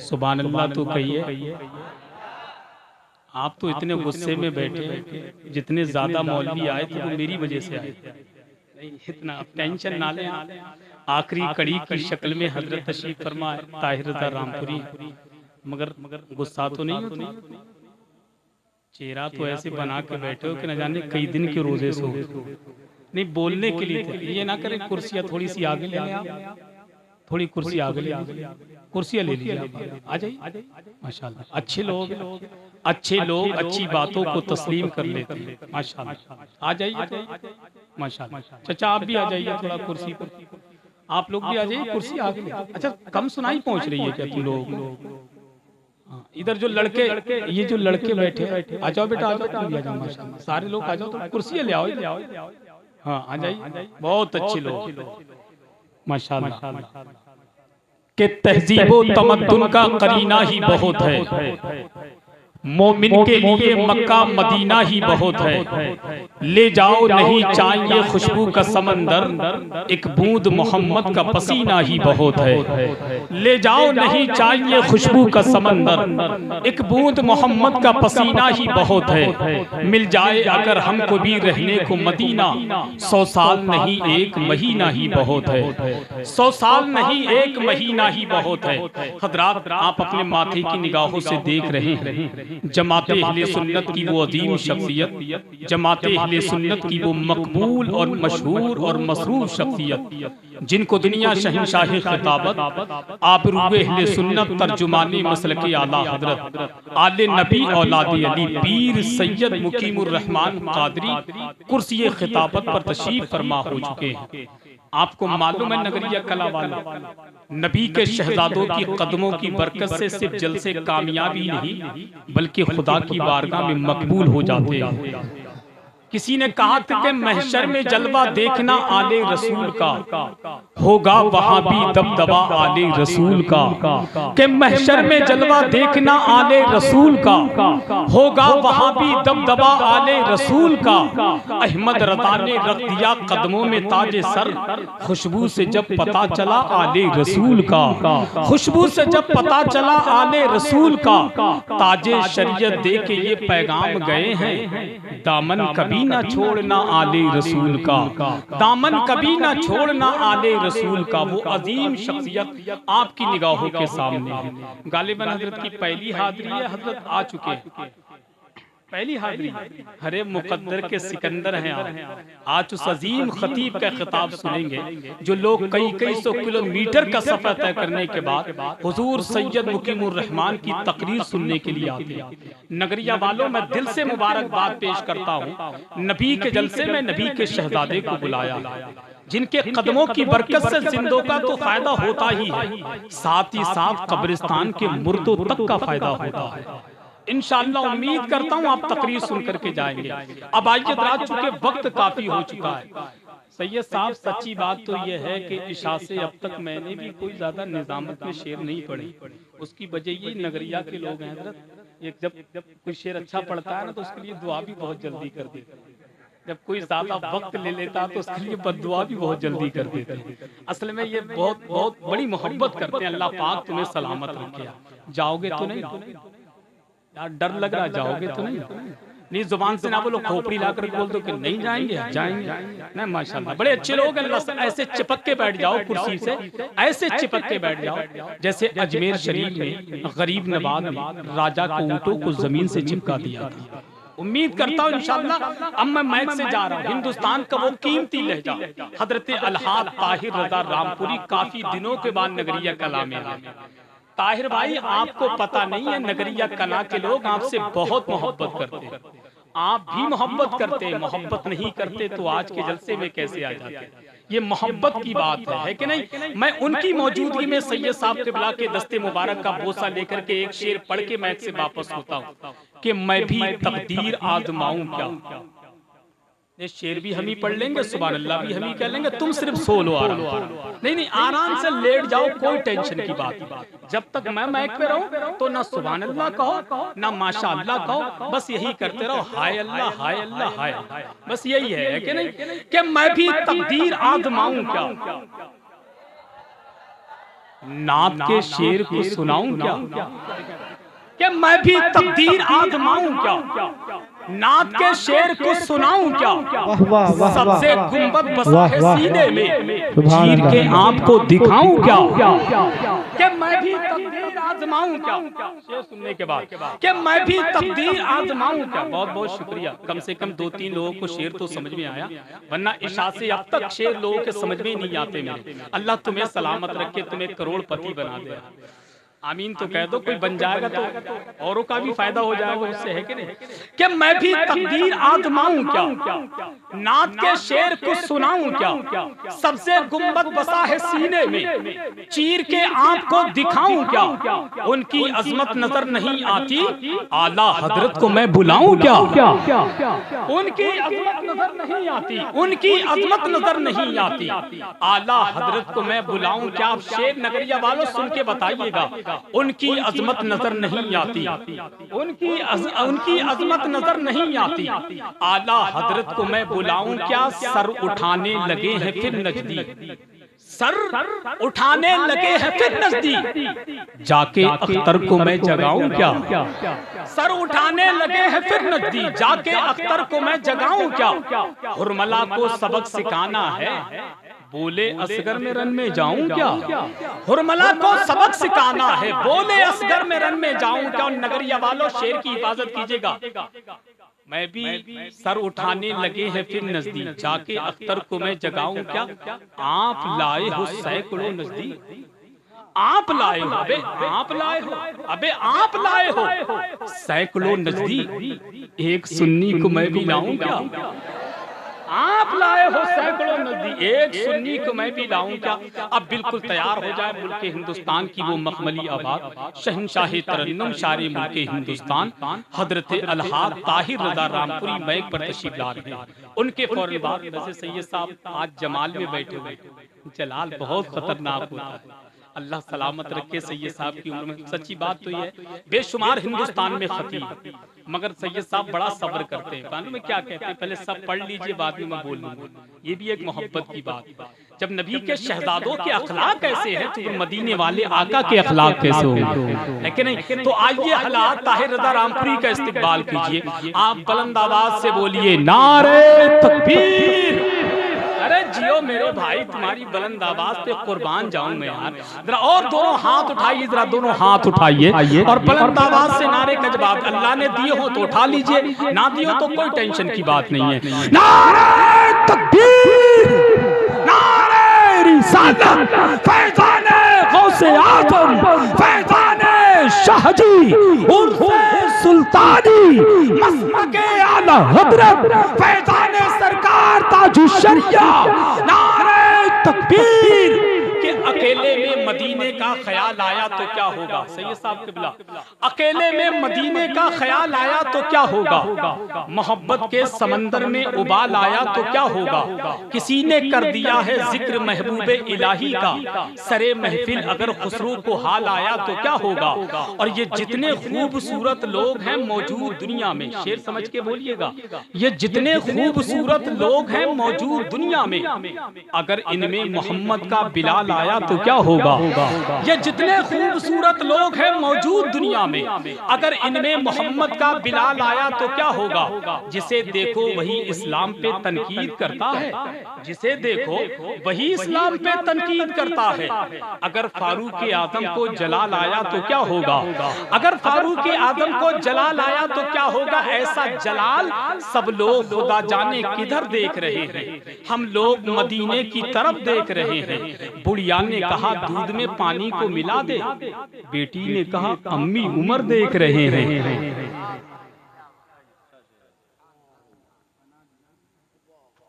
सुभान अल्लाह तो कहिए। आप तो इतने गुस्से में बैठे, जितने ज्यादा मौलवी आए थे वो मेरी वजह से आए। नहीं, इतना टेंशन ना लें आप। आखिरी कड़ी की शक्ल में हजरत तशरीफ फरमा है ताहिर रज़ा रामपुरी, मगर गुस्सा तो नहीं होता। चेहरा तो ऐसे बना के बैठे हो कि न जाने कई दिन के रोजे सो। नहीं, बोलने के लिए थे। ये ना करें कुर्सियां थोड़ी सी आगे ले लें आप, थोड़ी कुर्सी आगे ले लीजिए, कुर्सियां ले लीजिए आप, आ जाइए। माशाल्लाह, अच्छे लोग अच्छी बातों को तस्लीम कर लेते हैं। माशाल्लाह, आ जाइए माशाल्लाह। चाचा आप भी आ जाइए थोड़ा कुर्सी पर, आप लोग भी आ जाइए कुर्सी आगे। अच्छा, कम सुनाई पहुंच रही है क्या तुम लोग? इधर जो लड़के, ये जो लड़के बैठे, आ जाओ बेटा, आ जाओ, तुम भी आ जाओ। माशाल्लाह, सारे लोग आ जाओ, तो कुर्सियां ले आओ। हाँ, आ जाइए, बहुत अच्छे लोग माशाल्लाह। के तहजीबो तमद्दुन का करीना ही बहुत है, मोमिन के लिए मक्का मदीना ही बहुत है। ले जाओ नहीं चाहिए खुशबू का समंदर, एक बूंद मोहम्मद का पसीना ही बहुत है। ले जाओ नहीं चाहिए खुशबू का समंदर, एक बूंद मोहम्मद का पसीना ही बहुत है। मिल जाए अगर हमको भी रहने को मदीना, 100 साल नहीं एक महीना ही बहुत है। 100 साल नहीं एक महीना ही बहुत है। हजरात, आप अपने माथे की निगाहों से देख रहे हैं जमाते अहले सुन्नत की वो अजीम शख्सियत, जमाते अहले सुन्नत की वो मकबूल और मशहूर और मसरूफ शख्सियत, जिनको दुनिया शहंशाह खिताबत आबरूए अहले सुन्नत तर्जुमाने मसलके आला हजरत आले नबी औलाद अली पीर सैयद मुकीमुर रहमान कादरी कुर्सी खिताबत पर तशरीफ फरमा हो चुके हैं। आपको मालूम है नगरिया कला वाला, नबी के शहजादों की कदमों की बरकत से सिर्फ जलसे कामयाबी नहीं बल्कि खुदा की बारगाह में मकबूल हो जाते हैं। किसी ने कहा था कि महशर में जलवा देखना आले रसूल का, होगा वहां भी दबदबा आले रसूल का। कि महशर में जलवा देखना आले रसूल का, होगा वहां भी दबदबा आले रसूल का। अहमद रता ने रख दिया कदमों में ताजे सर, खुशबू से जब पता चला आले रसूल का। खुशबू से जब पता चला आले रसूल का, ताजे शरीयत दे के ये पैगाम गए हैं, दामन कभी ना छोड़ना आले रसूल का, दामन कभी ना छोड़ना आले रसूल का। वो अजीम शख्सियत आपकी निगाहों के सामने है। गालिबन हजरत की पहली हाजिरी है, हजरत आ चुके हैं, पहली हाजिरी। हरे मुकद्दर के सिकंदर हैं आप। आज उस अजीम खतीब का खिताब सुनेंगे जो लोग कई कई सौ किलोमीटर का सफर तय करने के बाद हुजूर सैयद मुकीमुर रहमान की तकरीर सुनने के लिए आते हैं। नगरिया वालों, मैं दिल से मुबारकबाद पेश करता हूँ। नबी के जलसे में नबी के शहजादे को बुलाया, जिनके कदमों की बरकत से जिंदों का तो फायदा होता ही है, साथ ही साथ कब्रिस्तान के मुर्दों तक का फायदा होता है। इंशाअल्लाह उम्मीद करता हूँ आप तकरीर सुन करके जाएंगे। अब आइए रात, चुके वक्त काफी हो चुका है। सैयद साहब, सच्ची बात तो यह है कि इशा से अब तक मैंने भी कोई ज्यादा निजामत में शेर नहीं पढ़े। उसकी वजह ये नगरिया के लोग हैं हजरत, एक जब कोई शेर अच्छा पढ़ता है ना तो उसके लिए दुआ भी बहुत जल्दी कर देते हैं। जब कोई ज्यादा वक्त ले लेता तो उसके लिए बद्दुआ भी बहुत जल्दी कर देते हैं। असल में ये बहुत बहुत बड़ी मोहब्बत करते हैं। अल्लाह पाक तुम्हें सलामत रखे। जाओगे तो नहीं यार, डर लग रहा, जाओगे तो नहीं जुबान से ना बोलो, खोपड़ी लाकर बोल दो कि नहीं जाएंगे, जाएंगे। नहीं, माशाल्लाह बड़े अच्छे लोग हैं। ऐसे चिपक के बैठ जाओ कुर्सी से, ऐसे चिपक के बैठ जाओ जैसे अजमेर शरीफ में गरीब नवाब ने राजा को ऊँटों को जमीन से चिपका दिया था। उम्मीद करता हूँ इंशाअल्लाह। अब मैं मैच से जा रहा हूँ। हिंदुस्तान का वो कीमती लहजा हजरत अलहाद ताहिर रज़ा रामपुरी काफी दिनों के बाद नगरिया कला में आए। ताहिर भाई, आपको पता नहीं है, नगरिया कला के लोग आपसे बहुत मोहब्बत करते हैं। आप भी मोहब्बत करते हैं, मोहब्बत नहीं करते तो आज के जलसे में कैसे आ जाते। ये मोहब्बत की बात है कि नहीं। मैं उनकी मौजूदगी में सैयद साहब क़िबला के दस्ते मुबारक का बोसा लेकर के एक शेर पढ़ के मैं से वापस होता हूँ कि मैं भी तकदीर आजमाऊं क्या। ये शेर भी हम ही पढ़ लेंगे, सुभान अल्लाह भी हम ही कह लेंगे। तुम सिर्फ सो लो आराम। नहीं, आराम से लेट जाओ, कोई टेंशन की बात। जब तक मैं माइक पे रहूं तो ना सुभान अल्लाह कहो ना माशा अल्लाह कहो, बस यही करते रहो, हाय अल्लाह हाय अल्लाह हाय। बस यही है कि नहीं कि मैं भी तकदीर आजमाऊं क्या। नात के शेर को सुनाऊं क्या कि मैं भी तकदीर आजमाऊं क्या, नात के शेर को सुनाऊं क्या, सबसे गुंबद बसा है सीने में, चीर के आपको दिखाऊं क्या कि मैं भी तकदीर आजमाऊं क्या, शेर सुनने के बाद कि मैं भी तकदीर आजमाऊं क्या। बहुत बहुत शुक्रिया, कम से कम 2-3 लोगों को शेर तो समझ में आया, वरना इशा से अब तक शेर लोगों के समझ में नहीं आते मेरे। अल्लाह तुम्हें सलामत रखे, तुम्हें करोड़पति बना दे। आमीन तो कह दो, कोई बन जाएगा तो औरों का भी फायदा हो जाएगा उससे, है कि नहीं। कि मैं भी तकदीर आजमाऊं क्या, नात के शेर को सुनाऊं क्या, सबसे गुंबद बसा है सीने में, चीर के आपको दिखाऊं क्या, उनकी अजमत नजर नहीं आती, आला हजरत को मैं बुलाऊं क्या, उनकी अजमत नजर नहीं आती, उनकी अजमत नजर नहीं आती, आला हजरत को मैं बुलाऊं क्या। आप शेर नगरिया वालों सुन के बताइएगा, उनकी अजमत नजर नहीं आती, उनकी अजमत नजर नहीं आती, आला हजरत को मैं बुलाऊं क्या। सर उठाने लगे हैं फिर नजदीक, सर उठाने लगे हैं फिर नजदीक, जाके अख्तर को मैं जगाऊं क्या, सर उठाने लगे हैं फिर नजदीक, जाके अख्तर को मैं जगाऊं क्या। हुरमला को सबक सिखाना है, बोले असगर में रन में जाऊं क्या, हुरमला को सबक सिखाना है, बोले असगर में रन में जाऊं क्या। नगरिया वालों शेर की हिफाजत कीजिएगा, मैं भी सर उठाने लगे हैं फिर नजदीक, जाके अख्तर को मैं जगाऊं क्या। आप लाए हो सैकड़ों नजदीक, आप लाए हो, अबे आप लाए हो, अबे आप लाए हो सैकड़ों नजदीक, एक सुन्नी को मैं भी लाऊं क्या। आप लाए हो सैकड़ों नजदीक, एक सुन्नी को मैं भी लाऊं क्या। अब बिल्कुल तैयार हो जाए मुल्क हिंदुस्तान की वो मखमली आबाद, शहंशाह तरन्नुम शारे मुल्क हिंदुस्तान हजरत अलहाद ताहिर रजा रामपुरी मैक पर तशरीफ ला रहे हैं। उनके फौरन बाद वैसे सैयद साहब आज जमाल में बैठे हुए, जलाल बहुत खतरनाक होता है, अल्लाह सलामत रखे सैयद साहब की उम्र में। सच्ची बात तो ये है, बेशुमार हिंदुस्तान में खतीब, मगर सैयद साहब बड़ा सब्र करते हैं। मालूम है क्या कहते हैं, पहले सब पढ़ लीजिए बाद में मैं बोल लूंगा। ये भी एक मोहब्बत की बात, जब नबी के शहजादों के अखलाक कैसे हैं तो मदीने वाले आका के अखलाक कैसे होंगे, लेकिन नहीं। तो आइए हालात ताहिर रजा रामपुरी का इस्तिकबाल कीजिए, आप बुलंद आवाज से बोलिए नारे तकबीर। अरे जियो मेरे भाई, तुम्हारी बुलंद आवाज पे कुर्बान जाऊं मैं यार। जरा और दोनों हाथ उठाइए, जरा दोनों हाथ उठाइए और बुलंद आवाज से नारे का जवाब। अल्लाह ने दिए हो तो उठा लीजिए, ना दिए हो तो कोई टेंशन की बात नहीं है। नारे तकबीर, नारे रिसालत, फैज़ाने गौसे आज़म, फैज़ाने शाहजी उर्फ़े सुल्तानी, मसलके आला हज़रत, फैज़ाने सरकार ताजुश्शरिया, नारे तकबीर। के अकेले में मदीने का ख्याल आया तो क्या होगा, सैयद साहब क़िबला, अकेले में मदीने का ख्याल आया तो क्या होगा, मोहब्बत के समंदर में उबाल आया तो क्या होगा, किसी ने कर दिया है जिक्र महबूबे इलाही का, सरे महफिल अगर खुसरू को हाल आया तो क्या होगा। और ये जितने खूबसूरत लोग हैं मौजूद दुनिया में, शेर समझ के बोलिएगा, ये जितने खूबसूरत लोग हैं मौजूद दुनिया में, अगर इनमें मोहम्मद का बिलाल आया तो क्या होगा। ये जितने खूबसूरत लोग हैं मौजूद दुनिया में, अगर इनमें मोहम्मद का बिलाल आया तो क्या होगा। जिसे देखो वही इस्लाम पे तनकीद करता है, जिसे देखो वही इस्लाम पे तनकीद करता है। अगर फारूक आजम को जलाल आया तो क्या होगा, अगर फारूक आजम को जलाल आया तो क्या होगा। ऐसा जलाल सब लोग खुदा जाने किधर देख रहे हैं, हम लोग मदीने की तरफ देख रहे हैं। बुढ़िया ने कहा दूध में पानी को मिला दे, बेटी ने कहा अम्मी उमर देख रहे हैं।